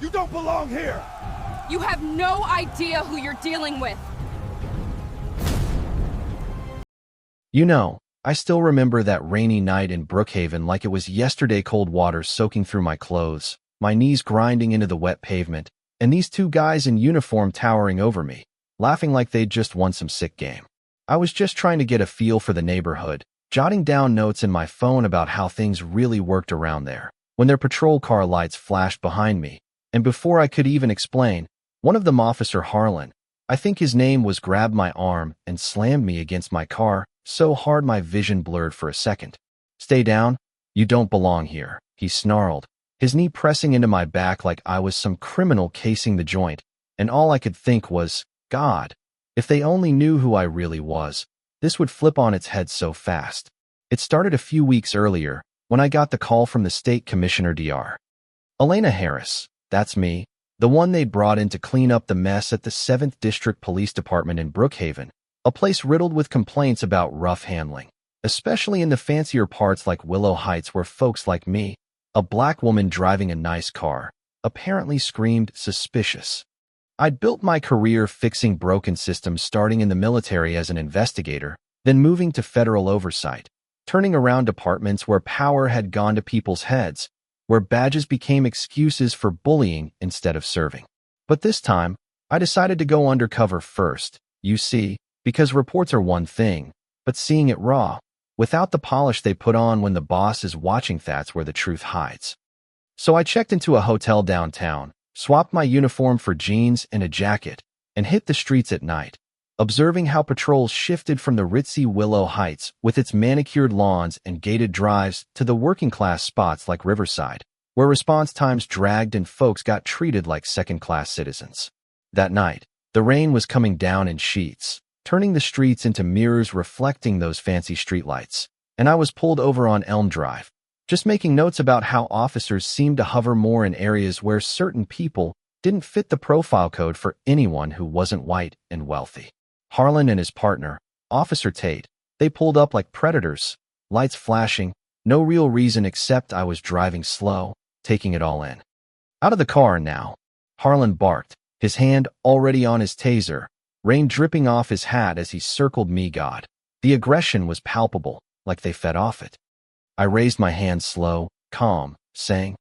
You don't belong here! You have no idea who you're dealing with! You know, I still remember that rainy night in Brookhaven like it was yesterday, cold water soaking through my clothes, my knees grinding into the wet pavement, and these two guys in uniform towering over me, laughing like they'd just won some sick game. I was just trying to get a feel for the neighborhood, jotting down notes in my phone about how things really worked around there, when their patrol car lights flashed behind me, and before I could even explain, one of them, Officer Harlan, I think his name was, grabbed my arm and slammed me against my car, so hard my vision blurred for a second. "Stay down. You don't belong here," he snarled, his knee pressing into my back like I was some criminal casing the joint, and all I could think was, God, if they only knew who I really was, this would flip on its head so fast. It started a few weeks earlier, when I got the call from the state commissioner, Dr. Elena Harris, that's me, the one they'd brought in to clean up the mess at the 7th District Police Department in Brookhaven, a place riddled with complaints about rough handling, especially in the fancier parts like Willow Heights, where folks like me, a black woman driving a nice car, apparently screamed suspicious. I'd built my career fixing broken systems, starting in the military as an investigator, then moving to federal oversight, turning around departments where power had gone to people's heads, where badges became excuses for bullying instead of serving. But this time, I decided to go undercover first, you see, because reports are one thing, but seeing it raw, without the polish they put on when the boss is watching, that's where the truth hides. So I checked into a hotel downtown, swapped my uniform for jeans and a jacket, and hit the streets at night, observing how patrols shifted from the ritzy Willow Heights with its manicured lawns and gated drives to the working-class spots like Riverside, where response times dragged and folks got treated like second-class citizens. That night, the rain was coming down in sheets, turning the streets into mirrors reflecting those fancy streetlights, and I was pulled over on Elm Drive, just making notes about how officers seemed to hover more in areas where certain people didn't fit the profile code for anyone who wasn't white and wealthy. Harlan and his partner, Officer Tate, they pulled up like predators, lights flashing, no real reason except I was driving slow, taking it all in. "Out of the car now," Harlan barked, his hand already on his taser, rain dripping off his hat as he circled me. God, the aggression was palpable, like they fed off it. I raised my hand slow, calm, saying,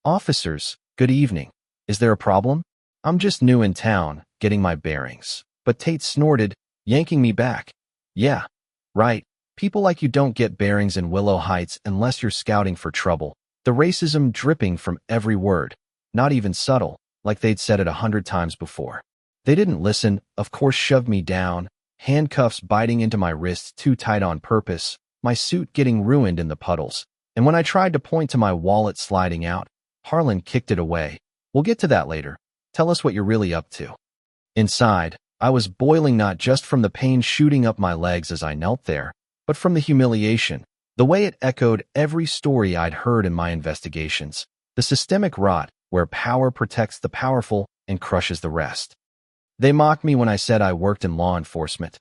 "Officers, good evening. Is there a problem? I'm just new in town, getting my bearings." But Tate snorted, yanking me back. "Yeah, right. People like you don't get bearings in Willow Heights unless you're scouting for trouble." The racism dripping from every word, not even subtle, like they'd said it 100 times before. They didn't listen, of course, shoved me down, handcuffs biting into my wrists too tight on purpose, my suit getting ruined in the puddles, and when I tried to point to my wallet sliding out, Harlan kicked it away. "We'll get to that later. Tell us what you're really up to." Inside, I was boiling, not just from the pain shooting up my legs as I knelt there, but from the humiliation, the way it echoed every story I'd heard in my investigations, the systemic rot where power protects the powerful and crushes the rest. They mocked me when I said I worked in law enforcement.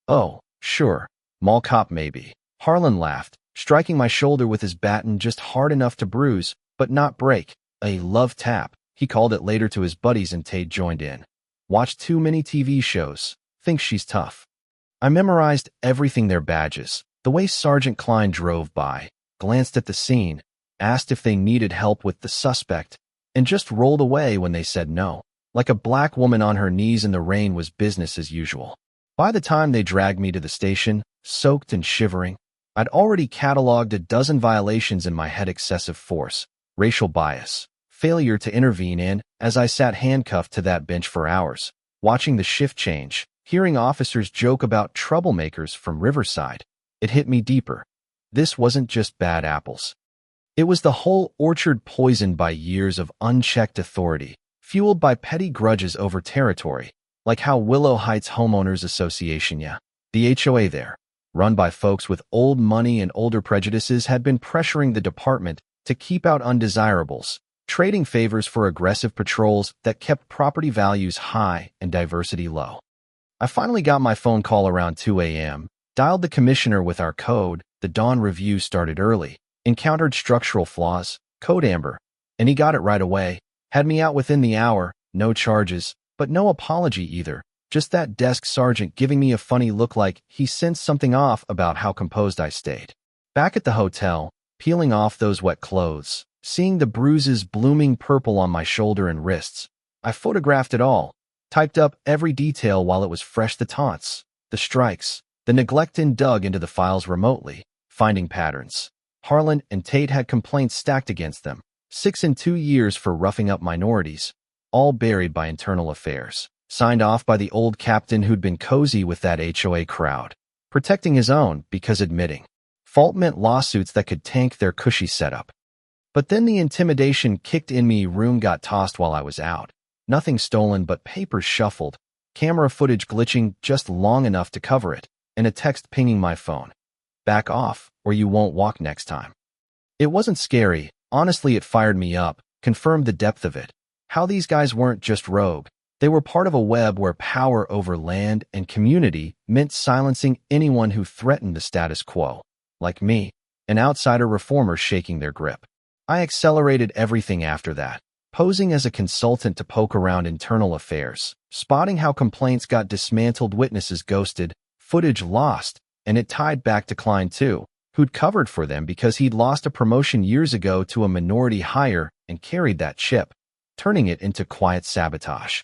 "Oh, sure, mall cop maybe." Harlan laughed, striking my shoulder with his baton just hard enough to bruise, but not break. "A love tap," he called it later to his buddies, and Tate joined in. "Watched too many TV shows. Think she's tough." I memorized everything, their badges, the way Sergeant Klein drove by, glanced at the scene, asked if they needed help with the suspect, and just rolled away when they said no. Like a black woman on her knees in the rain was business as usual. By the time they dragged me to the station, soaked and shivering, I'd already cataloged a dozen violations in my head: excessive force, racial bias, failure to intervene in, as I sat handcuffed to that bench for hours, watching the shift change, hearing officers joke about troublemakers from Riverside. It hit me deeper. This wasn't just bad apples. It was the whole orchard poisoned by years of unchecked authority, fueled by petty grudges over territory, like how Willow Heights Homeowners Association, the HOA there, run by folks with old money and older prejudices, had been pressuring the department to keep out undesirables, trading favors for aggressive patrols that kept property values high and diversity low. I finally got my phone call around 2 a.m., dialed the commissioner with our code. The dawn review started early, encountered structural flaws, code amber, and he got it right away. Had me out within the hour, no charges, but no apology either. Just that desk sergeant giving me a funny look like he sensed something off about how composed I stayed. Back at the hotel, peeling off those wet clothes, seeing the bruises blooming purple on my shoulder and wrists, I photographed it all, typed up every detail while it was fresh. The taunts, the strikes, the neglect, and dug into the files remotely, finding patterns. Harlan and Tate had complaints stacked against them, 6 and 2 years for roughing up minorities, all buried by internal affairs, signed off by the old captain who'd been cozy with that HOA crowd, protecting his own because admitting fault meant lawsuits that could tank their cushy setup. But then the intimidation kicked in. Me room got tossed while I was out. Nothing stolen but papers shuffled, camera footage glitching just long enough to cover it, and a text pinging my phone. Back off, or you won't walk next time. It wasn't scary. Honestly, it fired me up, confirmed the depth of it. How these guys weren't just rogue. They were part of a web where power over land and community meant silencing anyone who threatened the status quo. Like me, an outsider reformer shaking their grip. I accelerated everything after that, posing as a consultant to poke around internal affairs, spotting how complaints got dismantled, witnesses ghosted, footage lost, and it tied back to Klein too, who'd covered for them because he'd lost a promotion years ago to a minority hire and carried that chip, turning it into quiet sabotage.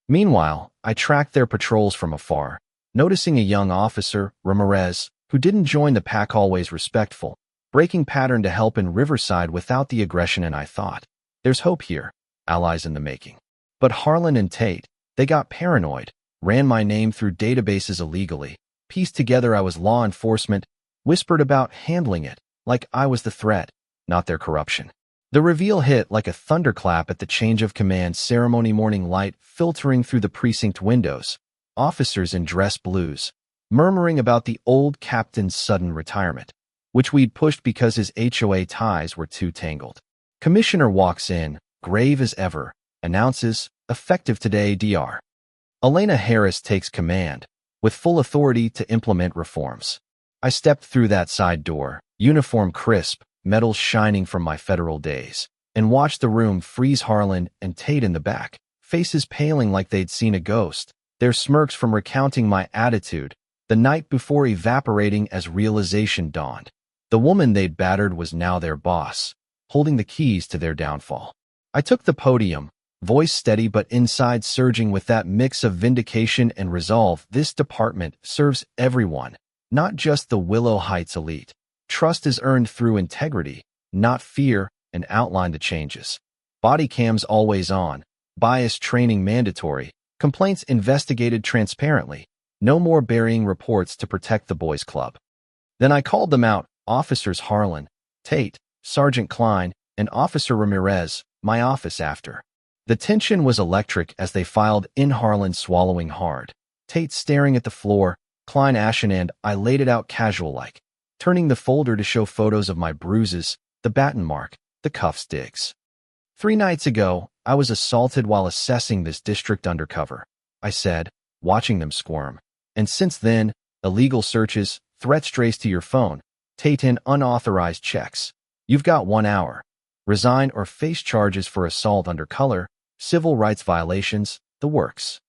Meanwhile, I tracked their patrols from afar, noticing a young officer, Ramirez, who didn't join the pack, always respectful, breaking pattern to help in Riverside without the aggression, and I thought, there's hope here, allies in the making. But Harlan and Tate, they got paranoid, ran my name through databases illegally, pieced together I was law enforcement, whispered about handling it, like I was the threat, not their corruption. The reveal hit like a thunderclap at the change of command ceremony, morning light filtering through the precinct windows, officers in dress blues, murmuring about the old captain's sudden retirement, which we'd pushed because his HOA ties were too tangled. Commissioner walks in, grave as ever, announces, effective today, Dr. Elena Harris takes command, with full authority to implement reforms. I stepped through that side door, uniform crisp, medals shining from my federal days, and watched the room freeze. Harlan and Tate in the back, faces paling like they'd seen a ghost, their smirks from recounting my attitude the night before evaporating as realization dawned. The woman they'd battered was now their boss, holding the keys to their downfall. I took the podium, voice steady but inside surging with that mix of vindication and resolve. This department serves everyone, not just the Willow Heights elite. Trust is earned through integrity, not fear, and outline the changes. Body cams always on, bias training mandatory, complaints investigated transparently, no more burying reports to protect the boys' club. Then I called them out, Officers Harlan, Tate, Sergeant Klein, and Officer Ramirez, my office after. The tension was electric as they filed in, Harlan swallowing hard, Tate staring at the floor, Klein ashen, and I laid it out casual-like, turning the folder to show photos of my bruises, the baton mark, the cuff sticks. 3 nights ago, I was assaulted while assessing this district undercover, I said, watching them squirm. And since then, illegal searches, threats traced to your phone, Tate in unauthorized checks. You've got 1 hour. Resign or face charges for assault under color, civil rights violations, the works.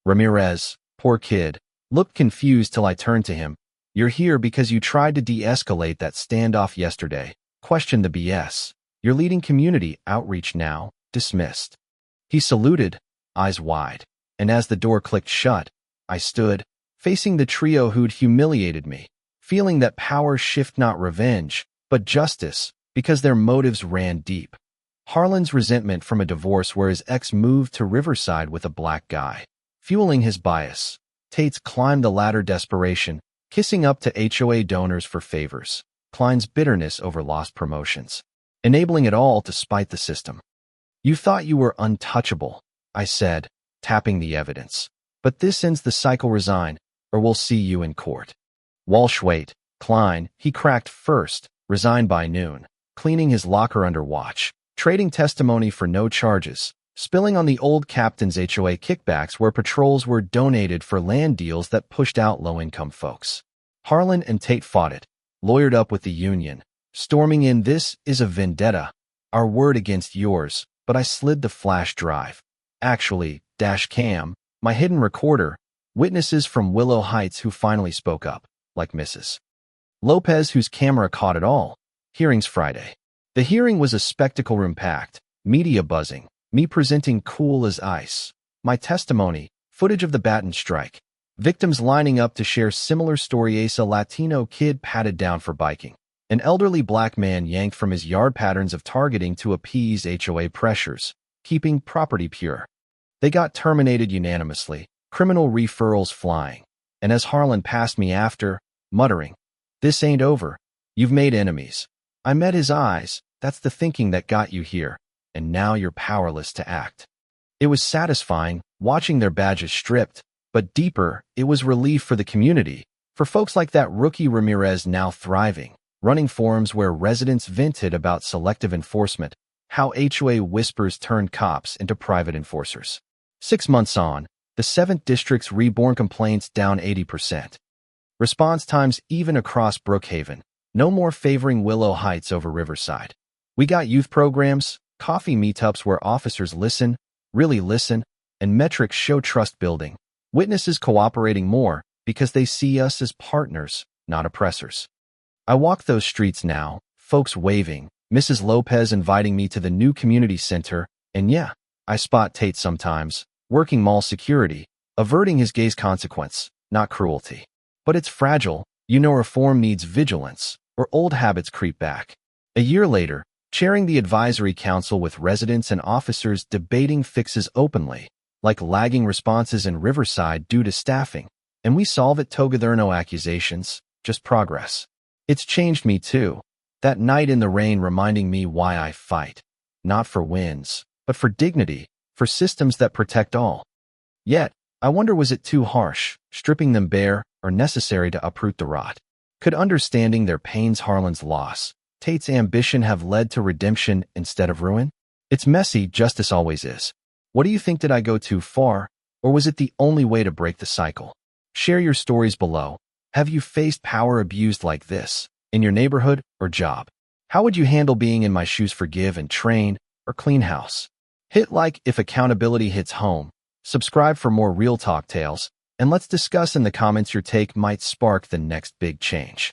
Ramirez, poor kid, looked confused till I turned to him. You're here because you tried to de-escalate that standoff yesterday. Question the BS. You're leading community outreach now. Dismissed. He saluted, eyes wide, and as the door clicked shut, I stood, facing the trio who'd humiliated me, feeling that power shift not revenge, but justice, because their motives ran deep. Harlan's resentment from a divorce where his ex moved to Riverside with a black guy, fueling his bias. Tate's climbed the ladder desperation, kissing up to HOA donors for favors. Klein's bitterness over lost promotions, enabling it all to spite the system. You thought you were untouchable, I said, tapping the evidence. But this ends the cycle. Resign, or we'll see you in court. Walsh, wait. Klein, he cracked first, resigned by noon, cleaning his locker under watch, trading testimony for no charges, spilling on the old captain's HOA kickbacks where patrols were donated for land deals that pushed out low-income folks. Harlan and Tate fought it, lawyered up with the union, storming in. This is a vendetta. Our word against yours, but I slid the flash drive. Actually, dash cam, my hidden recorder, witnesses from Willow Heights who finally spoke up, like Mrs. Lopez whose camera caught it all. Hearings Friday. The hearing was a spectacle room packed, media buzzing, me presenting cool as ice. My testimony, footage of the Baton strike. Victims lining up to share similar stories. A Latino kid patted down for biking. An elderly black man yanked from his yard, patterns of targeting to appease HOA pressures, keeping property pure. They got terminated unanimously, criminal referrals flying. And as Harlan passed me after, muttering, "This ain't over. You've made enemies." I met his eyes. That's the thinking that got you here, and now you're powerless to act. It was satisfying, watching their badges stripped, but deeper, it was relief for the community, for folks like that rookie Ramirez now thriving, running forums where residents vented about selective enforcement, how HOA whispers turned cops into private enforcers. 6 months on, the 7th District's reborn complaints down 80%. Response times even across Brookhaven, no more favoring Willow Heights over Riverside. We got youth programs, coffee meetups where officers listen, really listen, and metrics show trust building. Witnesses cooperating more because they see us as partners, not oppressors. I walk those streets now, folks waving, Mrs. Lopez inviting me to the new community center, and yeah, I spot Tate sometimes, working mall security, averting his gaze. Consequence, not cruelty. But it's fragile. Reform needs vigilance, or old habits creep back. A year later, chairing the advisory council with residents and officers debating fixes openly, like lagging responses in Riverside due to staffing, and we solve it together. No accusations, just progress. It's changed me too. That night in the rain reminding me why I fight. Not for wins, but for dignity, for systems that protect all. Yet, I wonder, was it too harsh, stripping them bare, or necessary to uproot the rot? Could understanding their pains, Harlan's loss, Tate's ambition have led to redemption instead of ruin? It's messy, justice always is. What do you think? Did I go too far, or was it the only way to break the cycle? Share your stories below. Have you faced power abused like this, in your neighborhood or job? How would you handle being in my shoes? Forgive and train, or clean house? Hit like if accountability hits home. Subscribe for more real talk tales, and let's discuss in the comments. Your take might spark the next big change.